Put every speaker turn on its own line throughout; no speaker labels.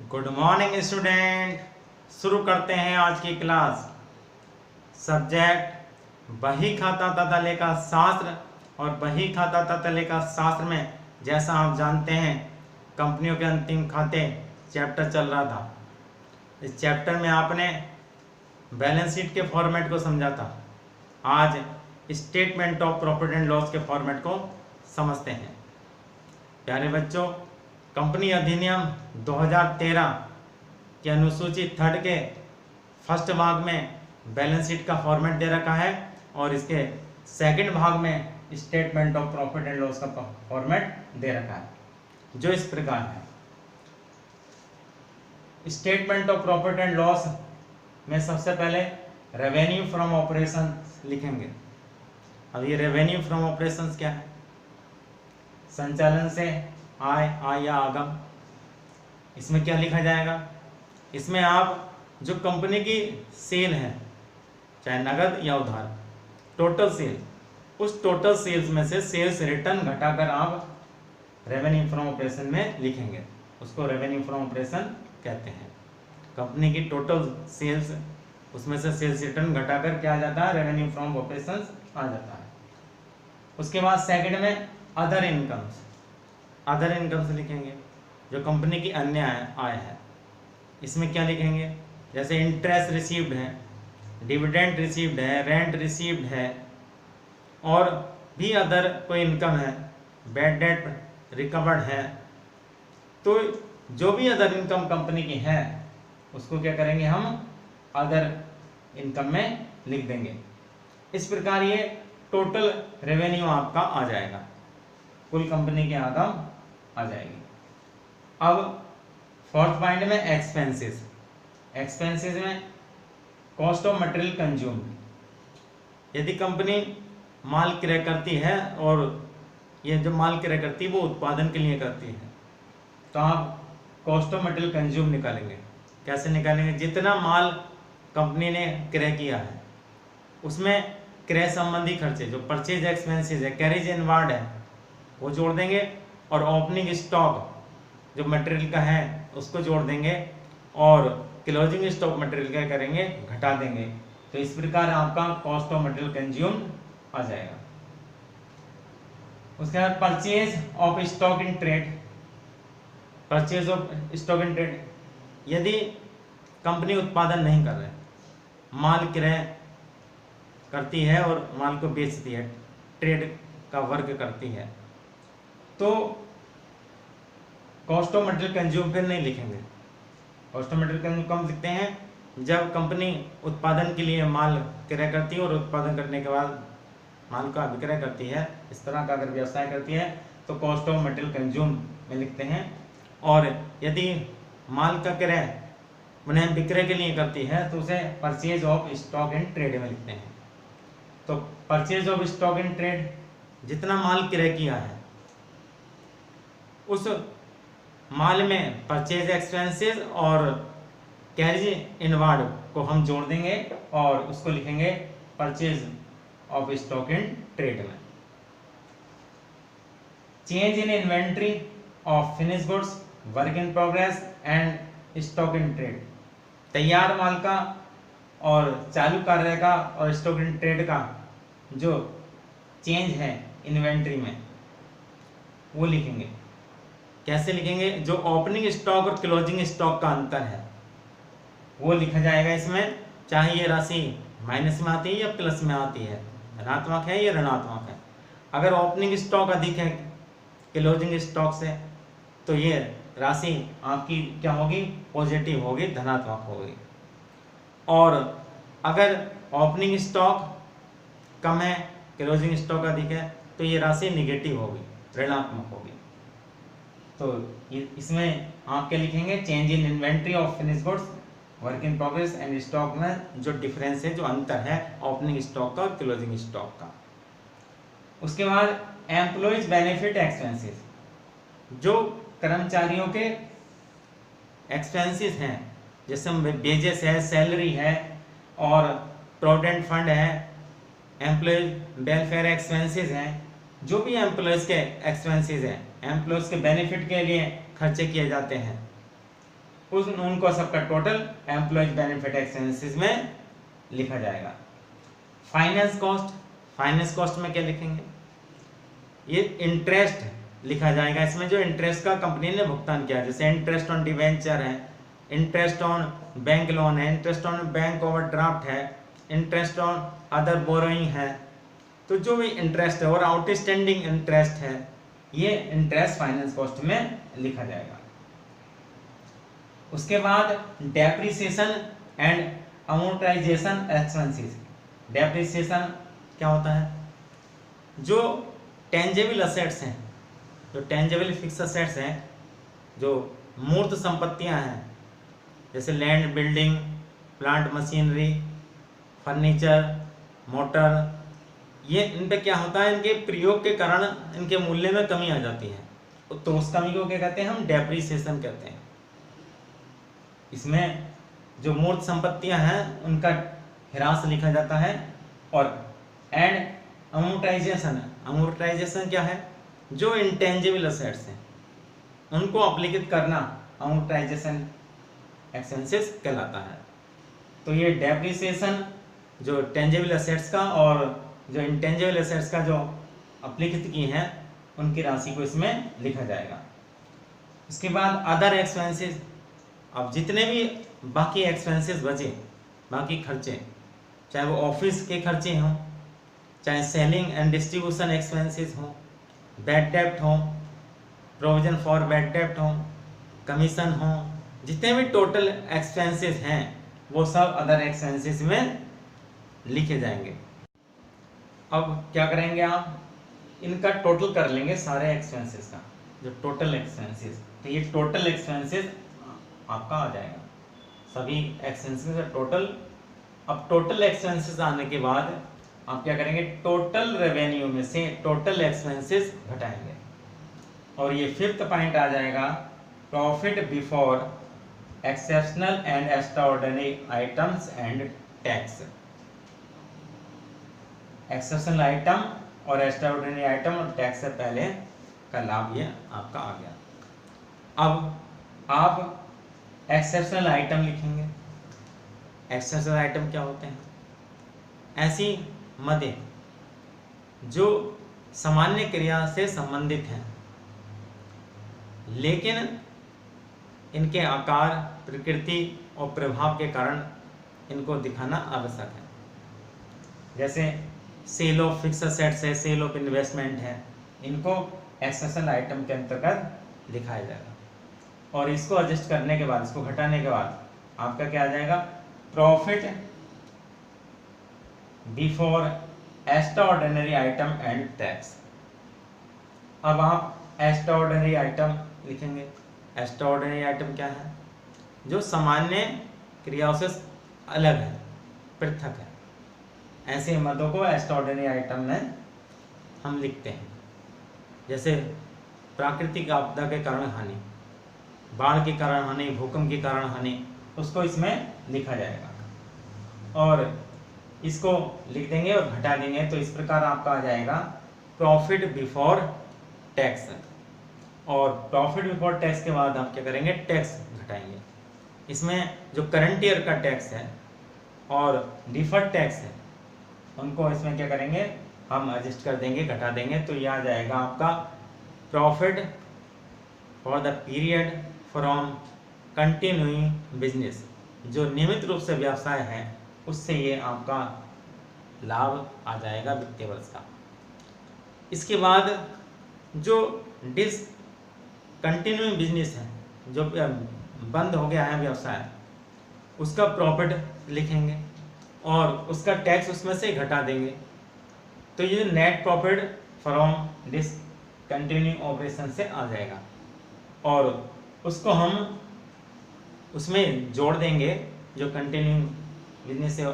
Good morning student. शुरू करते हैं आज की क्लास। सब्जेक्ट बही खाता तथा लेखा शास्त्र। और बही खाता तथा लेखा शास्त्र में जैसा आप जानते हैं कंपनियों के अंतिम खाते चैप्टर चल रहा था। इस चैप्टर में आपने बैलेंस शीट के फॉर्मेट को समझा था। आज statement of profit and loss के फॉर्मेट को समझते हैं। प्यारे बच्चों, कंपनी अधिनियम 2013 की अनुसूची 3 के फर्स्ट भाग में बैलेंस शीट का फॉर्मेट दे रखा है और इसके सेकंड भाग में statement of profit and loss का फॉर्मेट दे रखा है, जो इस प्रकार है। Statement of profit and loss में सबसे पहले रेवेन्यू फ्रॉम ऑपरेशन लिखेंगे। अब ये रेवेन्यू फ्रॉम ऑपरेशंस क्या है? संचालन से आय या आगम। इसमें क्या लिखा जाएगा? इसमें आप जो कंपनी की सेल है, चाहे नगद या उधार, टोटल सेल, उस टोटल सेल्स में से सेल्स रिटर्न घटाकर आप रेवेन्यू फ्रॉम ऑपरेशन में लिखेंगे। उसको रेवेन्यू फ्रॉम ऑपरेशन कहते हैं। कंपनी की टोटल सेल्स, उसमें से सेल्स रिटर्न घटाकर क्या आ जाता है? रेवेन्यू फ्रॉम ऑपरेशन आ जाता है। उसके बाद सेकंड में अदर इनकम्स। अदर इनकम्स लिखेंगे जो कंपनी की अन्य आय है। इसमें क्या लिखेंगे? जैसे इंटरेस्ट रिसीव्ड है, डिविडेंड रिसीव्ड है, रेंट रिसीव्ड है और भी अदर कोई इनकम है, बैड डेट रिकवर्ड है। तो जो भी अदर इनकम कंपनी की है उसको क्या करेंगे? हम अदर इनकम में लिख देंगे। इस प्रकार ये टोटल रेवेन्यू आपका आ जाएगा, कुल कंपनी की आमदनी आ जाएगी। अब फोर्थ पॉइंट में एक्सपेंसेस। एक्सपेंसेस में कॉस्ट ऑफ मटेरियल कंज्यूम्ड। यदि कंपनी माल क्रय करती है और ये जो माल क्रय करती है वो उत्पादन के लिए करती है, तो आप कॉस्ट ऑफ मटेरियल कंज्यूम निकालेंगे। कैसे निकालेंगे? जितना माल कंपनी ने क्रय किया है उसमें क्रय संबंधी खर्चे, जो परचेज एक्सपेंसेस है, कैरेज इनवार्ड है, वो जोड़ देंगे और ओपनिंग स्टॉक जो मटेरियल का है उसको जोड़ देंगे और क्लोजिंग स्टॉक मटेरियल क्या करेंगे? घटा देंगे। तो इस प्रकार आपका कॉस्ट ऑफ मटेरियल कंज्यूम आ जाएगा। उसके बाद purchase of stock in trade. Purchase of stock in trade, यदि कंपनी उत्पादन नहीं कर रहे, माल क्रय करती है और माल को बेचती है, ट्रेड का वर्क करती है, तो कॉस्ट ऑफ मटेरियल कंज्यूम फिर नहीं लिखेंगे। कॉस्ट ऑफ मटेरियल कंज्यूम कम लिखते हैं जब कंपनी उत्पादन के लिए माल क्रय करती है और उत्पादन करने के बाद माल का विक्रय करती है। इस तरह का अगर व्यवसाय करती है तो कॉस्ट ऑफ मटेरियल कंज्यूम में लिखते हैं। और यदि माल का क्रय उन्हें विक्रय के लिए करती है तो उसे purchase of stock in trade में लिखते हैं। तो purchase of stock in trade, जितना माल क्रय किया है उस माल में परचेज एक्सपेंसेस और कैरेज इनवार्ड को हम जोड़ देंगे और उसको लिखेंगे purchase of stock in trade में। Change in inventory of finish goods, work in progress and stock in trade. तैयार माल का और चालू कार्य का और स्टॉक इन ट्रेड का जो चेंज है इन्वेंट्री में वो लिखेंगे। कैसे लिखेंगे? जो ओपनिंग स्टॉक और क्लोजिंग स्टॉक का अंतर है वो लिखा जाएगा इसमें, चाहे ये राशि माइनस में आती है या प्लस में आती है, धनात्मक है या ऋणात्मक है। अगर ओपनिंग स्टॉक अधिक है क्लोजिंग स्टॉक से तो ये राशि आपकी क्या होगी? पॉजिटिव होगी, धनात्मक होगी। और अगर ओपनिंग स्टॉक कम है, क्लोजिंग स्टॉक अधिक है, तो ये राशि निगेटिव होगी, ऋणात्मक होगी। तो इसमें आप क्या लिखेंगे? Change in inventory of finish goods, work in progress and stock में जो डिफरेंस है, जो अंतर है ओपनिंग स्टॉक का और क्लोजिंग स्टॉक का। उसके बाद एम्प्लॉयज बेनिफिट एक्सपेंसेस, जो कर्मचारियों के एक्सपेंसेस हैं, जैसे वेजेस है, सैलरी है और प्रोविडेंट फंड है, एम्प्लॉयज वेलफेयर एक्सपेंसेस हैं, जो भी एम्प्लॉयज के एक्सपेंसेस हैं, एम्प्लॉयज के बेनिफिट के लिए खर्चे किए जाते हैं, उनको सबका टोटल एम्प्लॉयज बेनिफिट एक्सपेंसेस में लिखा जाएगा। फाइनेंस कॉस्ट में क्या लिखेंगे? ये इंटरेस्ट लिखा जाएगा। इसमें जो इंटरेस्ट का कंपनी ने भुगतान किया, जैसे इंटरेस्ट ऑन डिवेंचर है, इंटरेस्ट ऑन बैंक लोन है, इंटरेस्ट ऑन बैंक ओवरड्राफ्ट है, इंटरेस्ट ऑन अदर बोरोइंग है, तो जो भी इंटरेस्ट है और आउटस्टैंडिंग इंटरेस्ट है, ये इंटरेस्ट फाइनेंस कॉस्ट में लिखा जाएगा। उसके बाद depreciation and amortisation expenses. Depreciation क्या होता है? जो टेंजेबल असेट्स हैं, जो टेंजेबल फिक्स असेट्स हैं, जो मूर्त संपत्तियां हैं, जैसे land, building, plant machinery, furniture, motor, ये इन पे क्या होता है, इनके प्रयोग के कारण इनके मूल्य में कमी आ जाती है, तो उस कमी को क्या कहते हैं? हम डेप्रिसिएशन कहते हैं। इसमें जो मूर्त संपत्तियां हैं उनका ह्रास लिखा जाता है। और एंड अमोर्टाइजेशन क्या है? जो इंटेंजिबल असेट्स हैं उनको अपलिखित करना अमोर्टाइजेशन एक्सपेंसेस कहलाता है। तो ये डेप्रिसिएशन जो टेंजिबल असेट्स का और जो इंटेंजिबल असेट्स का जो अपलिखित की हैं उनकी राशि को इसमें लिखा जाएगा। उसके बाद अदर एक्सपेंसेस। अब जितने भी बाकी एक्सपेंसेस बचे, बाकी खर्चे, चाहे वो ऑफिस के खर्चे हों, चाहे सेलिंग एंड डिस्ट्रीब्यूशन एक्सपेंसेस हों, बैड डेप्ट हों, प्रोविजन फॉर बैड डेप्ट हों, कमीशन हों, जितने भी टोटल एक्सपेंसेस हैं वो सब अदर एक्सपेंसेस में लिखे जाएंगे। अब क्या करेंगे आप? इनका टोटल कर लेंगे सारे एक्सपेंसेस का, जो टोटल एक्सपेंसेस, तो ये टोटल एक्सपेंसेस आपका आ जाएगा, सभी एक्सपेंसेस का टोटल। अब टोटल एक्सपेंसेस आने के बाद आप क्या करेंगे? टोटल रेवेन्यू में से टोटल एक्सपेंसेस घटाएंगे, और ये फिफ्थ पॉइंट आ जाएगा, profit before exceptional and extraordinary items and tax. Exceptional item और एक्स्ट्राऑर्डिनरी आइटम और टैक्स से पहले का लाभ ये आपका आ गया। अब आप एक्सेप्शनल आइटम लिखेंगे। एक्सेप्शनल आइटम क्या होते हैं? ऐसी मदें जो सामान्य क्रिया से संबंधित हैं, लेकिन इनके आकार, प्रकृति और प्रभाव के कारण इनको दिखाना आवश्यक है। जैसे सेल ऑफ फिक्स असेट्स है, सेल ऑफ इन्वेस्टमेंट है, इनको एक्सेप्शनल आइटम के अंतर्गत दिखाया जाएगा। और इसको एडजस्ट करने के बाद, इसको घटाने के बाद आपका क्या आ जाएगा? Profit before extraordinary item and tax. अब आप एक्स्ट्राऑर्डिनरी आइटम लिखेंगे। एक्स्ट्राऑर्डिनरी आइटम क्या है? जो सामान्य क्रियाओं से अलग है, पृथक है, ऐसे मदों को एक्स्ट्राऑर्डिनरी आइटम में हम लिखते हैं। जैसे प्राकृतिक आपदा के कारण हानि, बाढ़ के कारण हानि, भूकंप के कारण हानि, उसको इसमें लिखा जाएगा और इसको लिख देंगे और घटा देंगे, तो इस प्रकार आपका आ जाएगा प्रॉफिट बिफोर टैक्स। और प्रॉफिट बिफोर टैक्स के बाद आप क्या करेंगे? टैक्स घटाएंगे। इसमें जो करंट ईयर का टैक्स है और डिफर्ड टैक्स है, उनको इसमें क्या करेंगे? हम एडजस्ट कर देंगे, घटा देंगे, तो ये आ जाएगा आपका profit for the period from continuing business. जो नियमित रूप से व्यवसाय है उससे ये आपका लाभ आ जाएगा वित्तीय वर्ष का। इसके बाद जो डिसकंटिन्यूइंग बिजनेस है, जो बंद हो गया है व्यवसाय, उसका प्रॉफिट लिखेंगे और उसका टैक्स उसमें से घटा देंगे, तो ये net profit from discontinuing operation से आ जाएगा और उसको हम उसमें जोड़ देंगे जो कंटिन्यूइंग बिजनेस से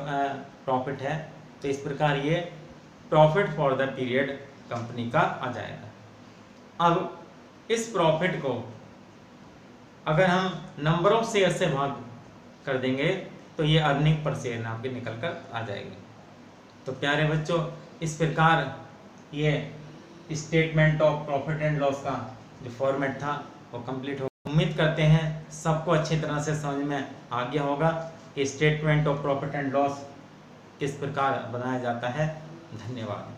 प्रॉफिट है। तो इस प्रकार ये profit for the period company का आ जाएगा। अब इस प्रॉफिट को अगर हम नंबर ऑफ शेयर से भाग कर देंगे तो ये अर्निंग पर शेयर आपके निकल कर आ जाएगी। तो प्यारे बच्चों, इस प्रकार ये statement of profit and loss का जो फॉर्मेट था वो कंप्लीट हो उम्मीद करते हैं सबको अच्छी तरह से समझ में आ गया होगा कि statement of profit and loss किस प्रकार बनाया जाता है। धन्यवाद।